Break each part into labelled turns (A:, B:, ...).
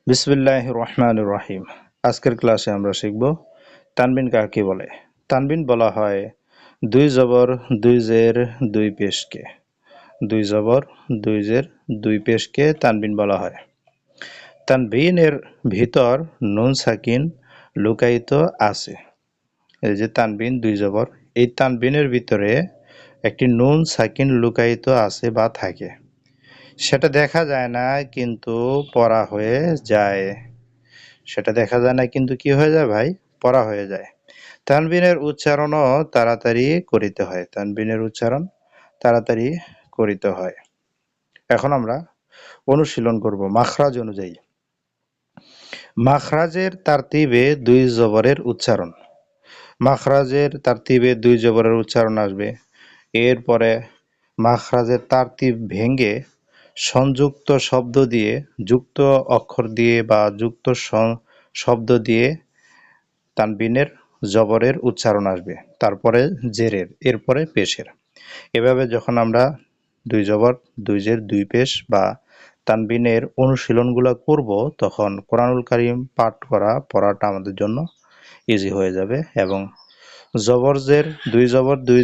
A: বিসমিল্লাহির রহমানির রহিম। আজকের ক্লাসে আমরা শিখব তানবিন কাকে বলে। তানবিন বলা হয় দুই জবর দুই জের দুই পেশকে। দুই জবর দুই জের দুই পেশকে তানবিন বলা হয়। তানবিনের ভিতর নুন সাকিন লুকায়িত আছে। এই যে তানবিন দুই জবর, এই তানবিনের ভিতরে একটি নুন সাকিন লুকায়িত আছে বা থাকে। সেটা দেখা যায় না, কিন্তু পড়া হয়ে যায়। সেটা দেখা যায় না, কিন্তু কি হয়ে যায় ভাই? পড়া হয়ে যায়। তানবিনের উচ্চারণও তাড়াতাড়ি করিতে হয়। তানবিনের উচ্চারণ তাড়াতাড়ি করিতে হয়। এখন আমরা অনুশীলন করব মাখরাজ অনুযায়ী। মাখরাজের তারতিবে দুই জবরের উচ্চারণ। মাখরাজের তারতিবে দুই জবরের উচ্চারণ আসবে। এরপরে মাখরাজের তারতিব ভেঙে সংযুক্ত শব্দ দিয়ে, যুক্ত অক্ষর দিয়ে বা যুক্ত শব্দ দিয়ে তানবিনের জবরের উচ্চারণ আসবে, তারপরে জেরের, এরপরে পেশের। এভাবে যখন আমরা দুই জবর দুই জের দুই পেশ বা তানবিনের অনুশীলনগুলো করব, তখন কোরআনুল কারীম পাঠ করা পড়াটা আমাদের জন্য ইজি হয়ে যাবে। এবং জবরজের দুই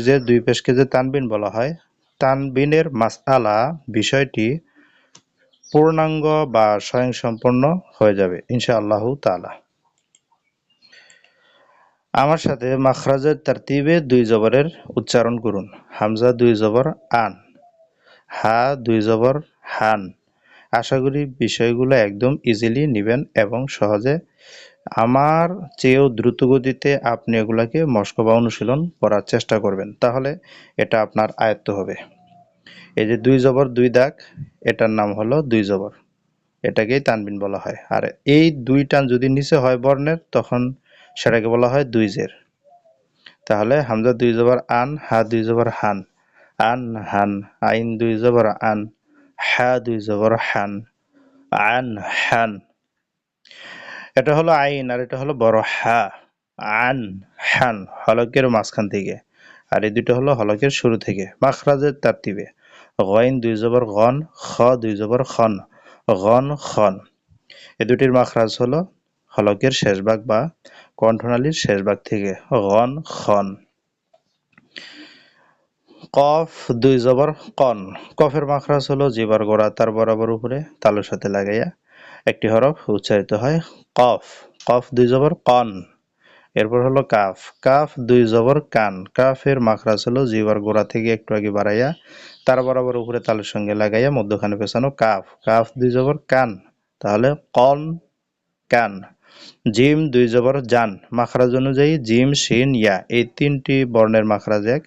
A: জের দুই পেশকে যে তানবিন বলা হয়, তানবিনের মাসআলা বিষয়টি পূর্ণাঙ্গ বা স্বয়ংসম্পূর্ণ হয়ে যাবে ইনশাআল্লাহু তাআলা। আমার সাথে মাখরাজের তারতিবে দুই জবরের উচ্চারণ করুন। হামজা দুই জবর আন, হা দুই জবর হান। আশা করি বিষয়গুলো একদম ইজিলি নেবেন এবং সহজে, আমার চেয়েও দ্রুত গতিতে আপনি এগুলাকে মস্ক বা অনুশীলন করার চেষ্টা করবেন, তাহলে এটা আপনার আয়ত্ত হবে। এই যে দুই জবর দুই দাগ, এটার নাম হলো দুই জবর, এটাকেই তানবিন বলা হয়। আর এই দুই টান যদি নিচে হয় বর্ণের, তখন সেটাকে বলা হয় দুই জের। তাহলে হামজা দুই জবর আন, হা দুই জবর হান, আন হান। আইন দুই জবর আন, হা দুই জবর হান, আন হান। এটা হলো আইন, আর এটা হলো বড় হা। আন হান হলকের মাঝখান থেকে, আর এই দুটো হলো হলকের শুরু থেকে। মাখরাজের তারতিবে গইন দুই জবর গন, খ দুই জবর খন, গন খন। এই দুটির মাখরাজ হলো হলকের শেষ ভাগ বা কণ্ঠনালীর শেষ ভাগ থেকে, গন খন। কফ দুই জবর কন, কফের মাখরাজ হলো জিহ্বার গোড়া তার বরাবর উপরে তালুর সাথে লাগাইয়া একটি হরফ উচ্চারিত হয়, কফ। কফ দুই জবর কন। এরপর হলো কাফ, কাফ দুই জবর কান, কাফের মাখরাজ হলো জিহ্বার গোড়া থেকে একটু আগে বাড়াইয়া তার বরাবর উপরে তালুর সঙ্গে লাগাইয়া মধ্যখানে পেছানো, কাফ। কাফ দুই জবর কান, তাহলে কন কান। জিম দুই জবর জান, মাখরাজ অনুযায়ী জিম শিন ইয়া এই তিনটি বর্ণের মাখরাজ এক,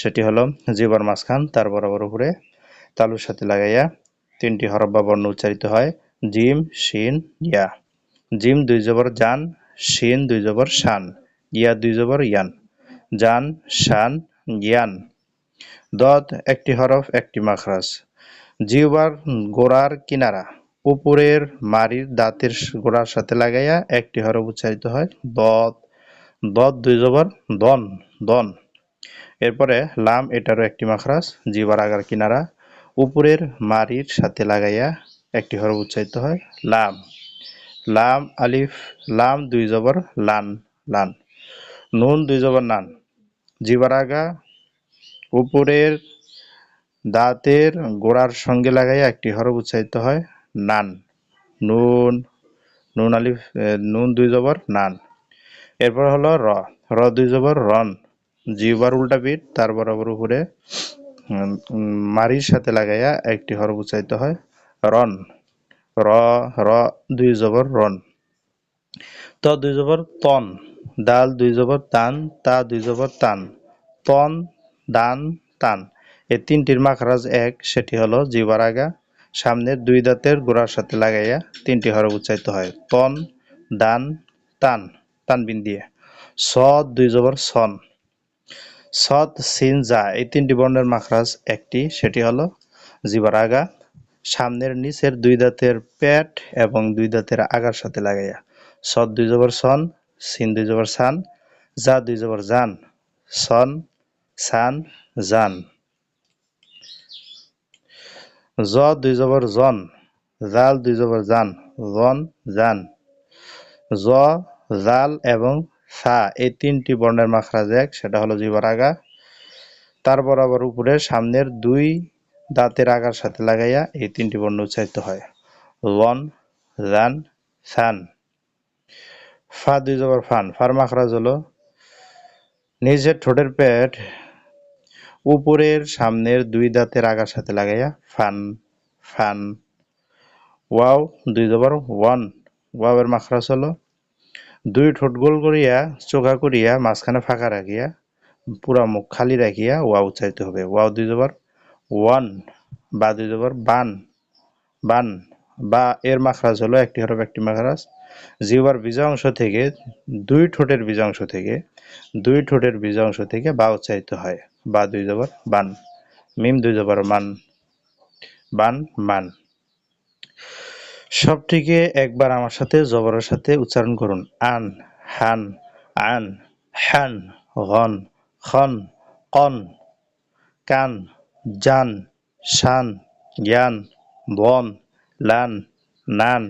A: সেটি হলো জিহ্বার মাঝখান তার বরাবর উপরে তালুর সাথে লাগাইয়া তিনটি হরফ বা বর্ণ উচ্চারিত হয়, জিম শিন ইয়া। জিম দুই জবর জান, শিন দুই জবর শান, ইয়া দুই জবর ইয়ান, জান শান ইয়ান। দদ একটি হরফ একটি মাখরাজ। জিহ্বার গোড়ার কিনারা উপরের মাড়ির দাঁতের গোড়ার সাথে লাগাইয়া একটি হরফ উচ্চারিত হয়, দদ। দদ দুই জবর দন, দন। এরপরে লাম, এটারও একটি মাখরাজ। জিহ্বার আগার কিনারা উপরের মাড়ির সাথে লাগাইয়া একটি হরফ উচ্চারিত হয়, লাম। লাম আলিফ, লাম দুই জবর লান, লান। নুন দুই জবর নান, জিহ্বার আগা উপরের দাঁতের গোড়ার সঙ্গে লাগাইয়া একটি হরফ উচ্চারিত হয়, নান। নুন, নুন আলিফ, নুন দুই জবর নান। এরপর হলো র, র দুই জবর রন, জিহ্বার উল্টা পিঠ তার বরাবর উপরে মারির সাথে লাগাইয়া একটি হরফ উচ্চারিত হয়, রন। র, র দুই জবর রন। ত দুই জবর তন, দাল দুই জবর তান, তা দুই জবর তান, তন দান তান। এই তিনটির মাখরাজ এক, সেটি হলো জিহ্বার আগা সামনের দুই দাঁতের গোড়ার সাথে লাগাইয়া তিনটি হরফ উচ্চারিত হয়, তন দান তান, তানবিন দিয়ে। সদ দুই জবর সন, সদ সিন জা এই তিনটি বর্ণের মাখরাজ একটি, সেটি হলো জিহ্বার আগা সামনের নিচের দুই দাঁতের পেট এবং দুই দাঁতের আগার সাথে লাগাইয়া, সদ দুই জবর সন, সিন দুই জবর সান, জা দুই জবর জান, সন সান জান। জ দুই জবর জন, জাল দুই জবর জান, জন জান। জ, জাল এবং সা এই তিনটি বর্ণের মাখরাজ এক, সেটা হলো জিহ্বার আগা। তার বরাবর উপরে সামনের দুই দাঁতের আগার সাথে লাগাইয়া এই তিনটি বর্ণ উচ্চারিত হয়। লন, জান, সান। ফা দুই জবর ফান, ফার মাখরাজ হলো নিচের ঠোঁটের পেট উপরের সামনের দুই দাঁতের আগার সাথে লাগাইয়া ফান, ফান। ওয়াও দুই জবর ওয়ান, ওয়াওয়ের মাখরাজ হলো দুই ঠোঁট গোল করিয়া চোখা করিয়া মাঝখানে ফাঁকা রাখিয়া পুরা মুখ খালি রাখিয়া ওয়া উচ্চারিত হবে। ওয়াও দুই জবর ওয়ান, বা দুই জবর বান, বান। বা এর মাখরাজ হলো একটি হরফ একটি মাখরাজ। জিহ্বার বিজা অংশ থেকে দুই ঠোঁটের বিজা অংশ থেকে বা উচ্চারিত হয়। বা দুই জবর বান। মিম দুই জবর মান, বান, মান। সবটিকে একবার আমার সাথে জবরের সাথে উচ্চারণ করুন। আন, হান, আন, হান, গন, খন, কন, কান, জান, শান, জ্ঞান, বন, লান, নান,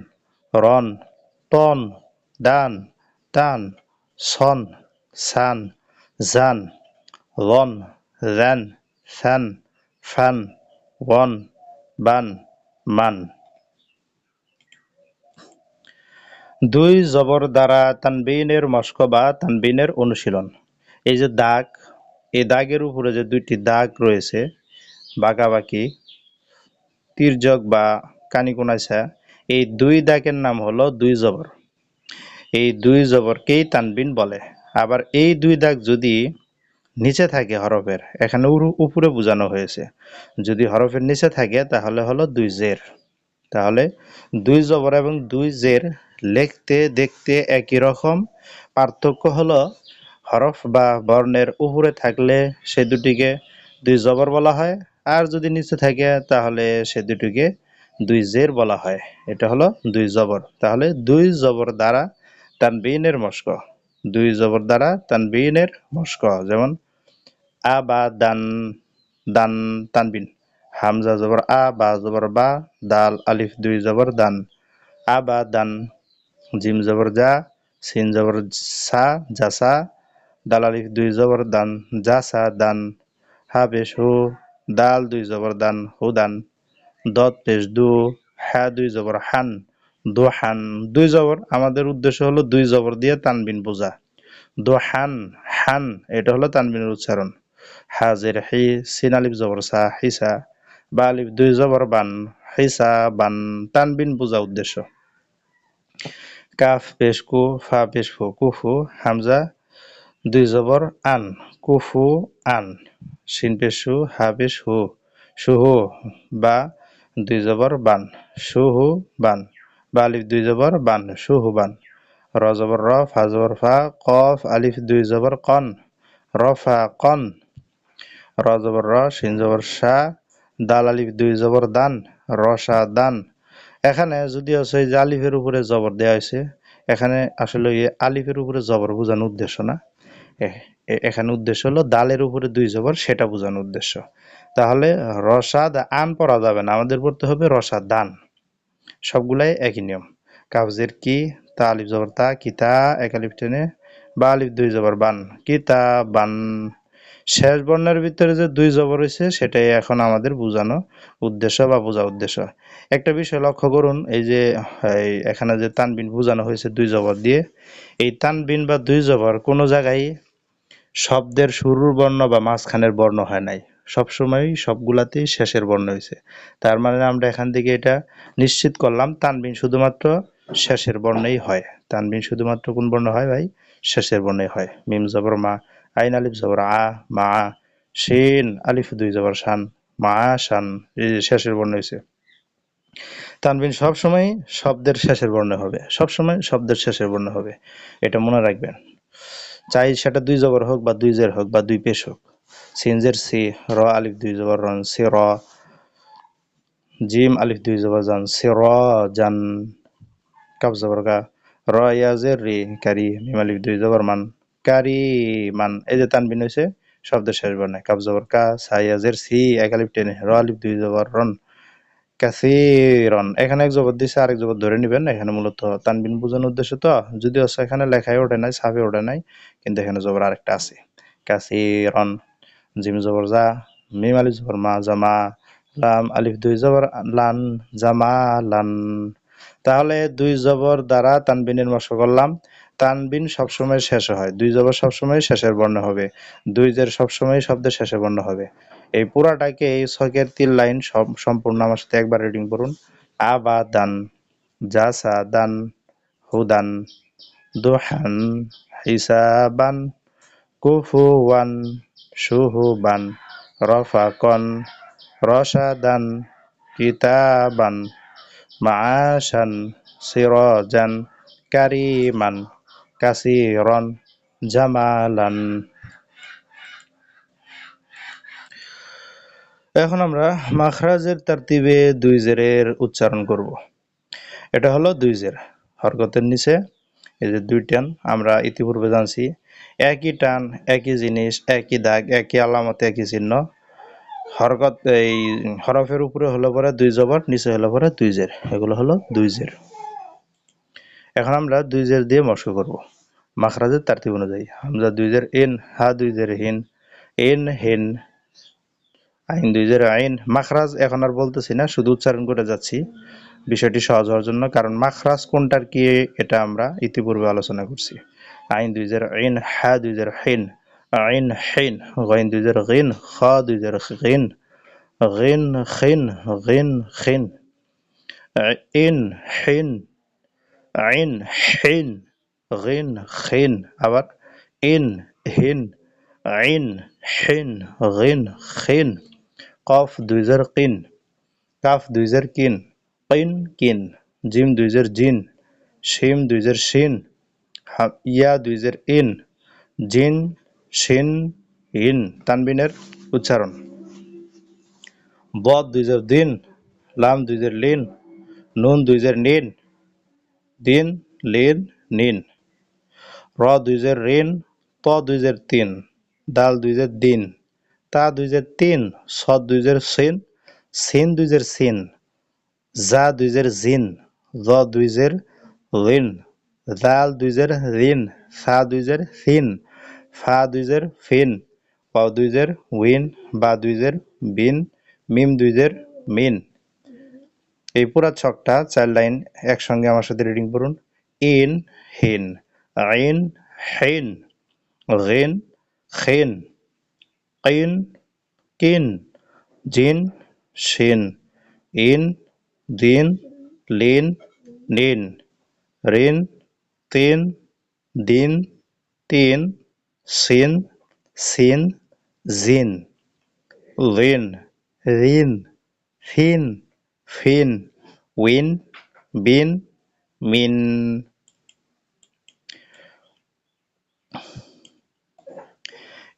A: রন, টন, দান, তান, সন, সান, জান, লন, জান, সান, ফান, ওয়ন, বান, মান। দুই জবর দ্বারা তানবিনের মশক বা তানবিনের অনুশীলন। এই যে দাগ, এই দাগের উপরে যে দুইটি দাগ রয়েছে বাঁকাবাঁকি তির্যক বা কানিকুনাইসা, এই দুই দাগের নাম হলো দুই জবর। এই দুই জবরকেই তানবিন বলে। আবার এই দুই দাগ যদি নিচে থাকে হরফের, এখানে উপরে বোঝানো হয়েছে, যদি হরফের নিচে থাকে তাহলে হলো দুই জের। তাহলে দুই জবর এবং দুই জের লিখতে দেখতে একই রকম, পার্থক্য হলো হরফ বা বর্ণের উপরে থাকলে সে দুটিকে দুই জবর বলা হয়, আর যদি নিচে থাকে তাহলে সে দুটিকে দুই জের বলা হয়। এটা হলো দুই জবর। তাহলে দুই জবর দ্বারা তানবিনের মশক, দুই জবর দ্বারা তানবিনের মশক, যেমন আ বা দান, দান তানবিন। হামজা জবর আ, বা জবর বা, দাল আলিফ দুই জবর দান, আবাদান। জিম জবর জা, সিন জবর সা, জাসা, দাল আলিফ দুই জবর দান, জাসা দান। হা পেশ হু, দাল দুই জবর দান, হুদান। দত পেশ দু, হা দুই জবর হান, দোহান। দুই জবর, আমাদের উদ্দেশ্য হলো দুই জবর দিয়ে তানবিন বোঝা। দোহান, হান, এটা হলো তানবিনের উচ্চারণ। হাজের হি, সিন আলিফ জবর সা, হিসা, বা আলিফ দুই জবর বান, হিসা বান। তানবিন বোঝা উদ্দেশ্য। কাফ পেশ কু, ফা পেশ ফু, কুফু। হামজা দুই জবর আন, কুফু আন। শিন পেশ সু, হা পেশ হু, সুহু। বা দুই জবর বান, সুহু বান। বা আলিফ দুই জবর বান, সুহু বান। র জবর র, ফা জবর ফা, কফ আলিফ দুই জবর কন, রফা কন। র জবর র, শিন জবর সা, দাল আলিফ দুই জবর দান, রসা দান। এখানে যদি আছে যে আলিফের উপরে জবর দেওয়া হয়েছে, এখানে আসলে আলিফের উপরে জবর বোঝানোর উদ্দেশ্য না, এখানে উদ্দেশ্য হলো দালের উপরে দুই জবর, সেটা বোঝানোর উদ্দেশ্য। তাহলে রসাদ আন পড়া যাবে না, আমাদের পড়তে হবে রসাদ দান। সবগুলাই একই নিয়ম। কাবজের কি, তা আলিফ জবর তা, কিতা এক আলিফ টেনে, বা আলিফ দুই জবর বান, কিতা বান। শেষ বর্ণের ভিতরে যে দুই জবর হয়েছে সেটাই এখন আমাদের বোঝানো উদ্দেশ্য বা বোঝা উদ্দেশ্য। একটা বিষয় লক্ষ্য করুন, এই যে এখানে যে তানবিন বোঝানো হয়েছে দুই জবর দিয়ে, এই তানবিন বা দুই জবর কোনো জায়গায় শব্দের শুরুর বর্ণ বা মাঝখানের বর্ণ হয় নাই, সবসময় সবগুলাতেই শেষের বর্ণ হয়েছে। তার মানে আমরা এখান থেকে এটা নিশ্চিত করলাম তানবিন শুধুমাত্র শেষের বর্ণেই হয়। তানবিন শুধুমাত্র কোন বর্ণ হয় ভাই? শেষের বর্ণে হয়। মিম জবর মা, আইন আলিফ জবর আ, মা। শিন আলিফ দুই জবর শান, মা শান। এই যে শেষের বর্ণ হয়েছে। তানবিন সবসময় শব্দের শেষের বর্ণ হবে, সবসময় শব্দের শেষের বর্ণ হবে, এটা মনে রাখবেন। চাই সেটা দুই জবর হোক বা দুই জের হোক বা দুই পেশ হোক। সিনজের সি, র আলিফ দুই জবর রন, সি র। জিম আলিফ দুই জবর জান, সি র জান। কাব জবর কা, র ইয়াজের রি, কারি। মিম আলিফ দুই জবর মান, কারি মান। এই যে তানবিন হয়েছে শব্দের শেষ বর্ণে। কাব জবর কা, সা ইয়াজের সি এক আলিফ টেনে, র আলিফ দুই জবর রন, কাসীরন, এখানে এক জবর দিছে, আরেক জবর ধরে নিবেন। এখানে মূলত তানবিন বোঝানোর উদ্দেশ্য তো, যদিও এখানে লেখায় ওঠে নাই, ছাপে ওঠে নাই, কিন্তু এখানে জবর আরেকটা আছে। কাসীরন, জিম জবর জা, মিম আলিফ জবর মা, জামা, লাম আলিফ দুই জবর লান, জামা লান। তাহলে দুই জবর দ্বারা তানবিনের মশক করলাম। তানবিন সবসময় শেষে হয়, দুই জবর সবসময় শেষের বর্ণ হবে, দুই জের সবসময় শব্দের শেষের বর্ণ হবে। এই পুরাটাকে, এই ছকের 3 লাইন সম্পূর্ণ আমার সাথে একবার রিডিং করুন। আবাদান, জাসাদান, হুদান, দুহান, হিসাবান, কুফুয়ান, শুহুবান, রফাকন, রসাদান, কিতাবান, মাআশান, সিরাজান, কারিমান, কাসিরন, জামালান। এখন আমরা মাখরাজের তারতিবে দুই জেরের উচ্চারণ করব। এটা হলো দুই জের, হরকতের নিচে এই যে দুই টান আমরা ইতিপূর্বে জানছি। একই টান, একই জিনিস, একই দাগ, একই আলামত, একই চিহ্ন। হরকত এই হরফের উপরে হলো পরে দুই জবর, নিচে হলো পরে দুই জের, এগুলো হলো দুই জের। এখন আমরা দুই জের দিয়ে মশক করব মাখরাজের তারতিব অনুযায়ী। হামজা দুই জের ইন, হা দুই জের হিন, ইন হিন, আইন দুই জের আইন। মাখরাজ এখন আর বলতেছি না, শুধু উচ্চারণ করে যাচ্ছি বিষয়টি সহজ হওয়ার জন্য, কারণ মাখরাজ কোনটার কি এটা আমরা ইতিপূর্বে আলোচনা করছি। আইন দুই জের আইন, হা দুই জের হিন, আইন হিন, গাইন দুই জের গিন, খা দুই জের গিন, গিন খিন, গিন খিন, ইন হিন, আইন হিন, গিন খিন, আবার ইন হিন, আইন হিন, গিন খিন, কফ দুই জের কিন, কাফ দুই জের কিন, কিন কিন, জিম দুই জের জিন, শিম দুই জের শিন, ইয়া দুই জের ইন, জিন শিন ইন। তানবিনের উচ্চারণ: বদ দুই জের দিন, লাম দুই জের লিন, নুন দুই জের নিন, দিন লিন নিন, র দুই জের রিন, ত দুই জের তিন, দাল দুই জের দিন, তা দুই জের তিন, সদ দুই জের সিন, সিন দুই জের সিন, জা দুই জের জিন, জ দুই জের লিন, জাল দুই জের রিন, সা দুই জের সিন, ফা দুই জের ফিন, ওয়াও দুই জের উইন, বা দুই জের বিন, মিম দুই জের মিন। এই পুরা ছকটা 4 লাইন একসঙ্গে আমার সাথে রিডিং করুন। ইন হিন, আইন হিন, গিন খিন, কিন কিন, জিন শিন, ইন দিন লিন নিন, রিন তিন, দিন তিন, সিন সিন, জিন, লিন রিন, ফিন ফিন, উইন বিন মিন।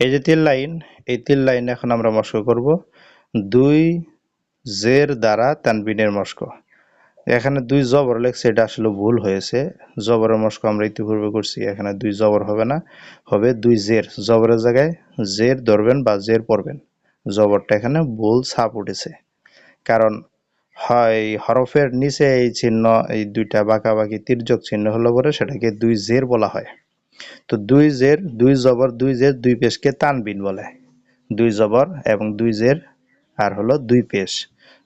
A: এই যে 3 লাইন, এই 3 লাইন এখন আমরা মস্ক করব দুই জের দ্বারা তানবিনের মস্ক। এখানে দুই জবর লেখছে, এটা আসলে ভুল হয়েছে। জবরের মস্ক আমরা ইতিপূর্বে করছি, এখানে দুই জবর হবে না, হবে দুই জের। জবরের জায়গায় জের ধরবেন বা জের পড়বেন। জবরটা এখানে ভুল ছাপ উঠেছে, কারণ হয় হরফের নিচে এই চিহ্ন, এই দুইটা বাঁকাবাঁকি তির্যক চিহ্ন হলো পরে সেটাকে দুই জের বলা হয়। তো দুই জের, দুই জবর, দুই জের, দুই পেশকে তানবিন বলে। দুই জবর এবং দুই জের আর হলো দুই পেশ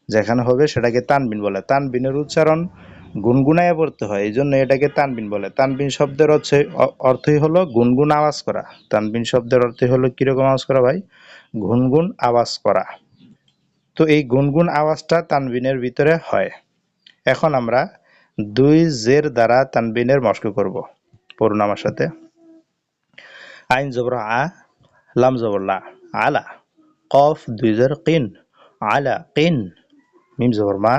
A: যেখানে হবে সেটাকে তানবিন বলে। তানবিনের উচ্চারণ গুনগুনায় পড়তে হয়, এই জন্য এটাকে তানবিন বলে। তানবিন শব্দের অর্থই হলো গুনগুন আওয়াজ করা। তানবিন শব্দের অর্থই হলো কিরকম আওয়াজ করা ভাই? গুনগুন আওয়াজ করা। তো এই গুনগুন আওয়াজটা তানবিনের ভিতরে হয়। এখন আমরা দুই জের দ্বারা তানবিনের মস্ক করব। পড়ুন আমার সাথে। আইন জবর আ, লাম জবর লা, আলা। কফ দুই জের কিন, আলা কিন। মিম জবর মা,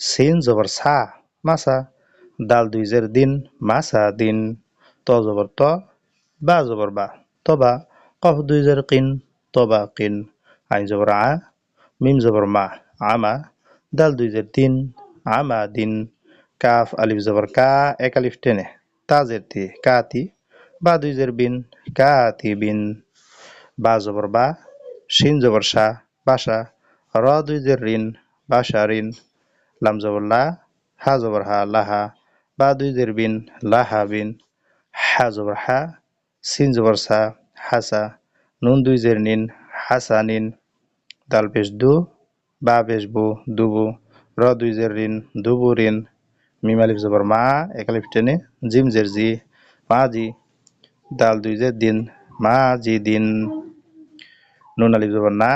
A: সিন জবর সা, মাসা। দাল দুই জের দিন, মাসা দিন। ত জবর ত, বা জবর বা, তবা। কফ দুই জের কিন, তবা কিন। আইন জবর আ, মিম জবর মা, আমা। দাল দুই জের দিন, আমা দিন। কাফ আলিফ জবর কা, এক আলিফ টেনে, তা জের তি, কাতি। বা দুই জের বিন, কাতি বিন। বা জবর বা, শিন জবর সা, বাসা। র দুই জের রিন, বাসা রিন। লাম জবর লা, হা জবর হা, লাহা, বা দুই জের বিন, লাহা বিন, হা জবর হা, সিন জবর সা, হাসা, নুন দুই জের নিন, হাসা নিন, দাল পেশ দু, বা পেশ বু, দুবু, র দুই জের রিন, দুবু রিন, মিম আলিফ জবর মা, এক আলিফ টেনে, জিম জের জি, মা জি, দাল দুই জের দিন, মা জি দিন, নুন আলিফ জবর না,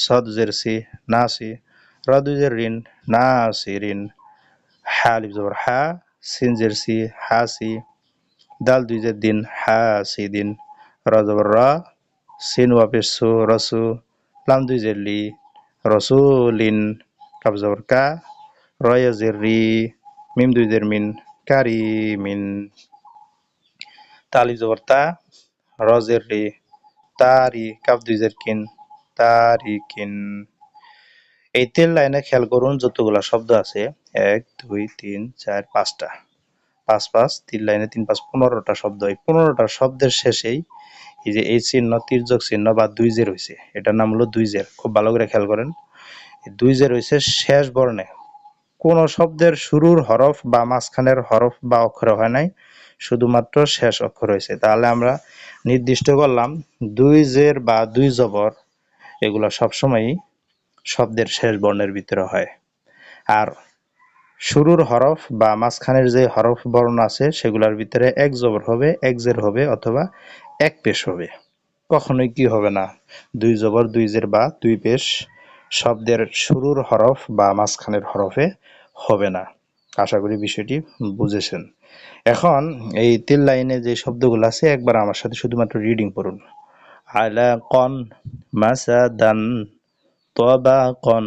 A: সদ জের সি, না সি, র দুই জের রিন, না সি রিন, হা আলিফ জবর হা, সিন জের সি, হা সি, দাল দুই জের দিন, হা সি দিন, র জবর র, সিন ওয়াপেশ সু, রসু, লাম দুই জের লি, রসুলিন, কাব জবর কা, রয় জের রি, মিম দুই জের মিন, কারিমিন, তালিফ জবর তা, র জের রি, তারি, কাব দুই জের কিন, তারিকিন। এই ৩ লাইনে খেয়াল করুন যতগুলা শব্দ আছে ১ ২ ৩ ৪ ৫টা, ৫ ৫ ৩ লাইনে ৩ ৫ ১৫টা শব্দ। এই ১৫টা শব্দের শেষেই এই যে এই চিহ্ন তির্যক চিহ্ন বা দুই জের হয়েছে, এটার নাম হলো দুই জের। খুব ভালো করে খেয়াল করেন, এই দুই জের হয়েছে শেষ বর্ণে। কোন শব্দের শুরুর হরফ বা মাঝখানের হরফ বা অক্ষর হয় নাই, শুধুমাত্র শেষ অক্ষর হয়েছে। তাহলে আমরা নির্দিষ্ট করলাম দুই জের বা দুই জবর এগুলো সবসময়ই শব্দের শেষ বর্ণের ভিতরে হয়। আর শুরুর হরফ বা মাঝখানের যে হরফ বর্ণ আছে সেগুলোর ভিতরে এক জবর হবে, এক জের হবে অথবা এক পেশ হবে। কখনোই কি হবে না, দুই জবর দুই জের বা দুই পেশ শব্দের শুরুর হরফ বা মাঝখানের হরফে হবে না। আশা করি বিষয়টি বুঝেছেন। এখন এই ৩ লাইনে যে শব্দগুলো আছে একবার আমার সাথে শুধুমাত্র রিডিং পড়ুন। আলাকন, মাসাদান, তবাকন,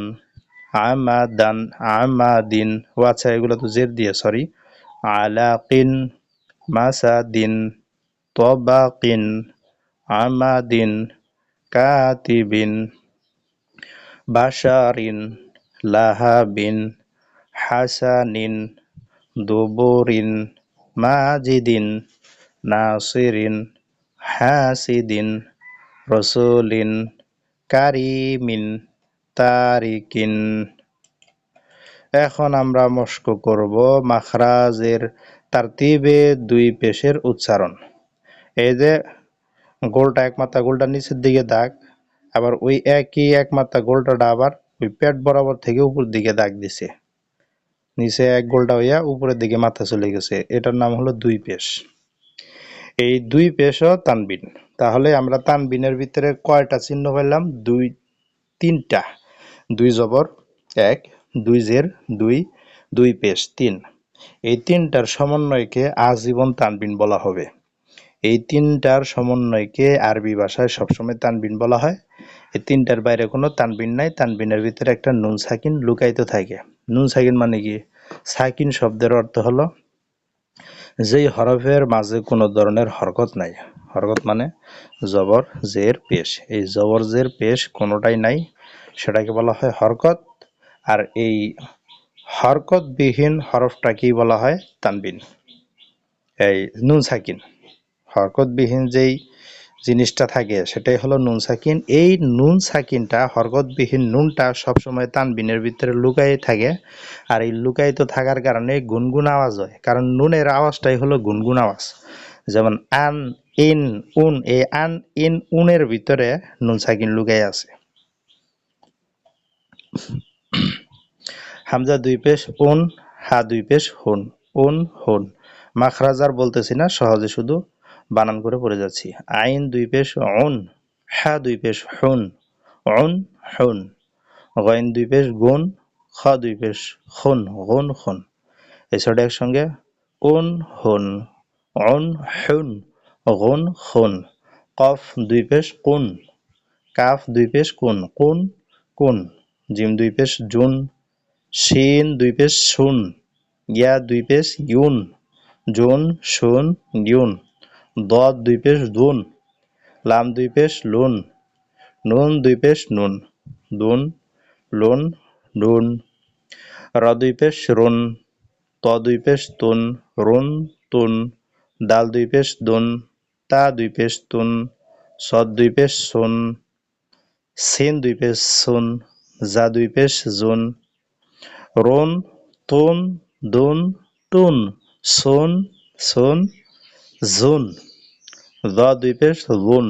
A: আমাদান, আমাদিন। ও আচ্ছা, এগুলো তো জের দিয়ে, সরি। আলাকিন, মাসাদিন, তবাকিন, আমাদিন, কাতিবিন, বাশারিন, লাহাবিন, হাসানিন, দুবুরিন, মাজিদিন, নাসিরিন, হাসিদিন, রসুলিন, কারিমিন, তারিকিন। এখন আমরা মস্ক করব মাখরাজের তারতিবে দুই পেশের উচ্চারণ। এই যে গোলটা একমাত্রা গোলটা নিচের দিকে দাগ, আবার ওই একই একমাত্রা গোলটাটা আবার ওই পেট বরাবর থেকে উপর দিকে দাগ দিছে, নিচে এক গোলটা হইয়া উপরের দিকে মাথা চলে গেছে, এটার নাম হলো দুই পেশ। এই দুই পেশও তানবিন। তাহলে আমরা তানবিনের ভিতরে কয়টা চিহ্ন পেলাম? তিনটা। দুই জবর এক, দুই জের দুই, দুই পেশ তিন। এই তিনটার সমন্বয়কে আজীবন তানবিন বলা হবে। এই তিনটার সমন্বয়কে আরবি ভাষায় সবসময় তানবিন বলা হয়। এই তিনটার বাইরে কোনো তানবিন নাই। তানবিনের ভিতরে একটা নুন সাকিন লুকায়িত থাকে। নুন সাকিন মানে কি? সাকিন শব্দের অর্থ হলো যেই হরফের মাঝে কোনো ধরনের হরকত নাই। হরকত মানে জবর জের পেশ। এই জবর জের পেশ কোনোটাই নাই, সেটাকে বলা হয় হরকত। আর এই হরকতবিহীন হরফটাকেই বলা হয় তানবিন, এই নুন সাকিন। হরকতবিহীন যেই জিনিসটা থাকে সেটাই হলো নুন সাকিন। এই নুন সাকিনটা, হরকতবিহীন নুনটা সবসময় তানবিনের ভিতরে লুকাই থাকে। আর এই লুকায়িত থাকার কারণে গুনগুন আওয়াজ হয়, কারণ নুনের আওয়াজটাই হলো গুনগুন আওয়াজ। যেমন আন, ইন, উন, এই আন, ইন, উনের ভিতরে নুন সাকিন লুকাই আছে। হামজা দুই পেশ উন, হা দুই পেশ হুন, উন হুন। মাখরাজ আর বলতেছি না, সহজে শুধু বানান করে পড়ে যাচ্ছি। আইন দুই পেশ উন, হা দুই পেশ হুন, উন হুন। গইন দুই পেশ গুন, খ দুই পেশ খুন, গুন খুন। এই ছটা একসঙ্গে উন হুন, উন হুন, গুন খুন। কফ দুই পেশ কুন, কাফ দুই পেশ কুন, কুন কুন। জিম দুই পেশ জুন, শিন দুই পেশ শুন, ইয়া দুই পেশ ইউন, জুন শুন ইউন। দদ দুই পেশ দুন, লাম দুই পেশ লুন, নুন দুই পেশ নুন, দুন লুন নুন। র দুই পেশ রুন, ত দুই পেশ তুন, রুন তুন। দাল দুই পেশ দুন, তা দুই পেশ তুন, সদ দুই পেশ সুন, সিন দুই পেশ সুন, জা দুই পেশ জুন। রুন, তুন, দুন, টুন, সুন, সুন, জুন। য দুই পেশ জুন,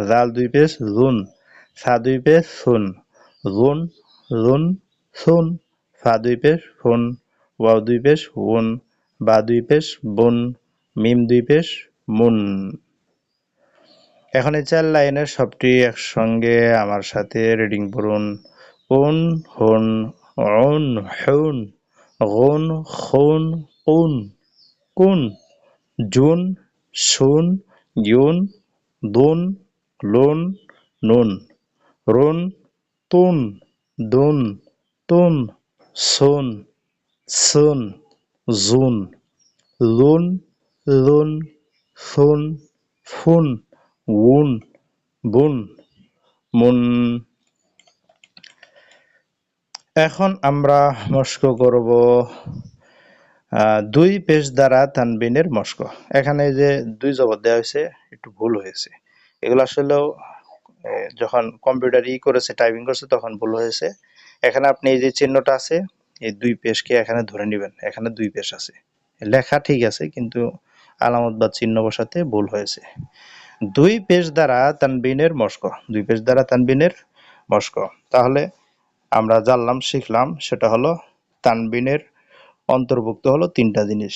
A: জাল দুই পেশ জুন, সা দুই পেশ সুন, জুন, জুন, সুন, ফা দুই পেশ ফুন, ওয়াও দুই পেশ উন, বা দুই পেশ বুন, মিম দুই পেশ মুন। এখন এই ৪ লাইনের সবটি একসঙ্গে আমার সাথে রিডিং পড়ুন। উন, হুন, উন, হুন, গুন, খুন, কুন, কুন, জুন, সুন, ইউন, দুন, লুন, নুন, রুন, তুন, দুন, তুন, সুন, সুন, জুন, লুন, লুন, ফুন, ফুন, উন, বুন, মুন। এখন আমরা মস্ক করব ২ পেশ দ্বারা তানবিনের মস্ক। এখানে যে ২ জবর দেওয়া হয়েছে একটু ভুল হয়েছে। এগুলো আসলেও যখন কম্পিউটার করেছে, টাইপিং করছে তখন ভুল হয়েছে। এখানে আপনি এই যে চিহ্নটা আছে, এই ২ পেশকে এখানে ধরে নিবেন। এখানে ২ পেশ আছে। লেখা ঠিক আছে কিন্তু আলামত বা চিহ্ন বসাতে ভুল হয়েছে। ২ পেশ দ্বারা তানবিনের মস্ক। ২ পেশ দ্বারা তানবিনের মস্ক। তাহলে আমরা জানলাম, শিখলাম সেটা হলো তানবিনের অন্তর্ভুক্ত হলো ৩টা জিনিস।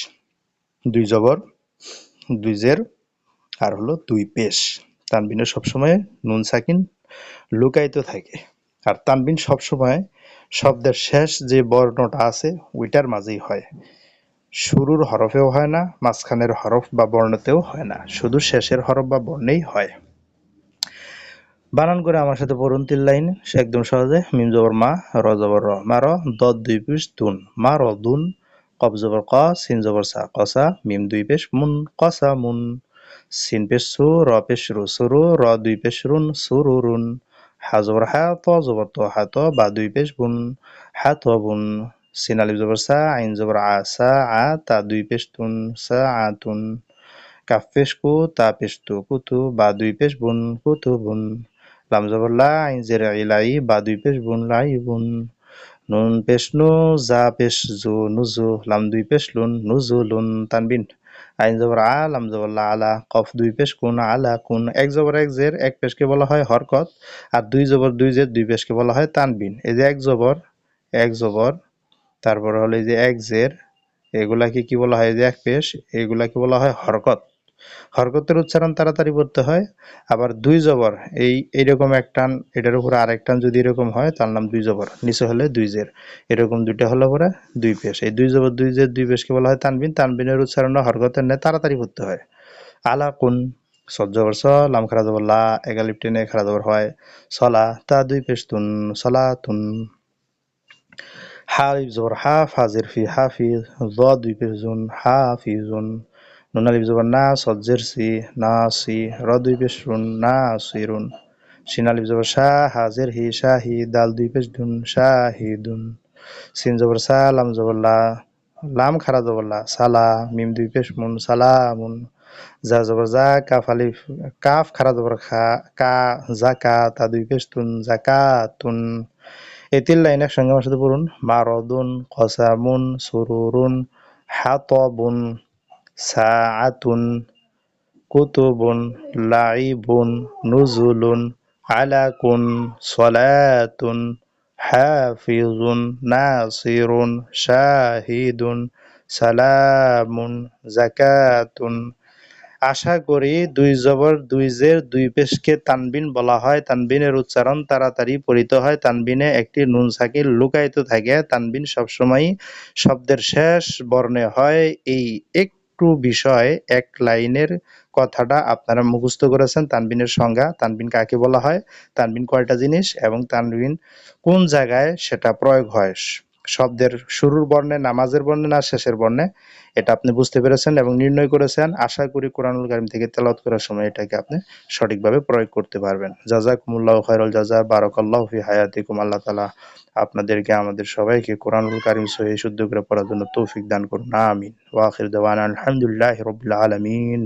A: ২ জবর, ২ জের আর হলো ২ পেশ। তানবিনে সবসময় নুন সাকিন লুকায়িত থাকে। আর তানবিন সবসময় শব্দের শেষ যে বর্ণটা আছে ওইটার মাঝেই হয়। শুরুর হরফেও হয় না, মাঝখানের হরফ বা বর্ণতেও হয় না, শুধু শেষের হরফ বা বর্ণেই হয়। বানান করে আমার সাথে পড়ুন ৩ লাইন একদম সহজে। মিম জবর মা, র জবর র, মার, দদ ২ পেশ দুন, মা র দুন, কফ জবর ক, সিন জবর সা, কসা, মিম ২ পেশ মুন, কসা মুন, সিন পেশ সু, র পেশ রু, সুরু, র ২ পেশ রুন, সুরুরুন, হা জবর হা, ত জবর ত, হা ত, বা ২ পেশ বুন, হা ত বুন, সিন আলিফ জবর সা, আইন জবর আ, সা আ, তা ২ পেশ তুন, সা আতুন, কাফ পেশ কু, তা পেশ তু, কুতু, বা ২ পেশ বুন, কুতুবুন, লাম জবর লা, আইন জের ইলাই, বা ২ পেশ বুন, লাইবুন, নুন পেশ নু, জা পেশ জু, নুজু, লাম ২ পেশ লুন, নুজুলুন, তানবিন। আইন জবর আ, লাম জবর লা, আলা, কফ ২ পেশ কুন, আলা কুন। এক জবর এক জের এক পেশকে বলা হয় হরকত, আর ২ জবর ২ জের ২ পেশকে বলা হয় তানবিন। এই যে এক জবর, তারপর হলো এই যে এক জের, এগুলাকে কি বলা হয়? এই যে এক পেশ, এগুলাকে বলা হয় হরকত। হরকতের উচ্চারণ তাড়াতাড়ি পড়তে হয়। আবার ২ জবর, এইরকম এক টান, এটার উপরে আরেক টান যদি এরকম হয় তার নাম ২ জবর, নিচে হলে ২ জের, এরকম দুইটা হলে পরে ২ পেশ। এই ২ জবর ২ জের ২ পেশকে বলা হয় তানবিন। তানবিনের উচ্চারণ হরকতের ন্যায় তাড়াতাড়ি পড়তে হয়। আলাকুন, সদ জবর স, লাম খারা জবর লা, একালিফ টেনে খারা জবর হয়, সলা, তা ২ পেশ তুন, সলাতুন, হা আলিফ জবর হা, ফা জের ফি, হাফিজ, জ ২ পেশ জুন, হাফিজুন, নুন আলিফ জবর না, সদ জের সি, নাসি, র ২ পেশ রুন, নাসিরুন, শিন আলিফ জবর সা, হা জের হি, শাহি, দাল ২ পেশ দুন, শাহিদুন, সিন জবর সা, লাম জবর লা, লাম খারা জবর লা, সালা, মিম ২ পেশ মুন, সালামুন, জা জবর জা, কাফ আলিফ, কাফ খারা জবর খা, কা, জাকা, তা ২ পেশ তুন, জাকাতুন। এই ৩ লাইন একসঙ্গে আমার সাথে পড়ুন। মারদুন, কসামুন, সুরুরুন, হাতবুন, সাআতুন, কুতুবুন, লাইবুন, নুজুলুন, আলাকুন, সলাতুন, হাফিজুন, নাসিরুন, শাহিদুন, সালামুন, জাকাতুন। আশা করি ২ জবর ২ জের ২ পেশকে তানবিন বলা হয়। তানবিনের উচ্চারণ তাড়াতাড়ি পড়িতে হয়। তানবিনে একটি নুন সাকিন লুকায়িত থাকে। তানবিন সবসময়ই শব্দের শেষ বর্ণে হয়। এই একটু বিষয়, এক লাইনের কথাটা আপনারা মুখস্থ করেছেন। তানবিনের সংজ্ঞা, তানবিন কাকে বলা হয়, তানবিন কয়টা জিনিস এবং তানবিন কোন জায়গায় সেটা প্রয়োগ হয়। শব্দের শুরুর বর্ণে, নামাজের বর্ণে না শেষের বর্ণে, এটা আপনি বুঝতে পেরেছেন এবং নির্ণয় করেছেন। আশা করি কোরআনুল কারীম থেকে তেলাওয়াত করার সময় এটাকে আপনি সঠিকভাবে প্রয়োগ করতে পারবেন। জাযাকুমুল্লাহু খায়রাল জাযা, বারাকাল্লাহু ফি হায়াতিকুম। আল্লাহ তাআলা আপনাদেরকে, আমাদের সবাইকে কোরআনুল কারীম সহিহ শুদ্ধ করে পড়ার জন্য তৌফিক দান করুন। আমিন। ওয়া আখির দাওয়ানা আলহামদুলিল্লাহি রাব্বিল আলামিন।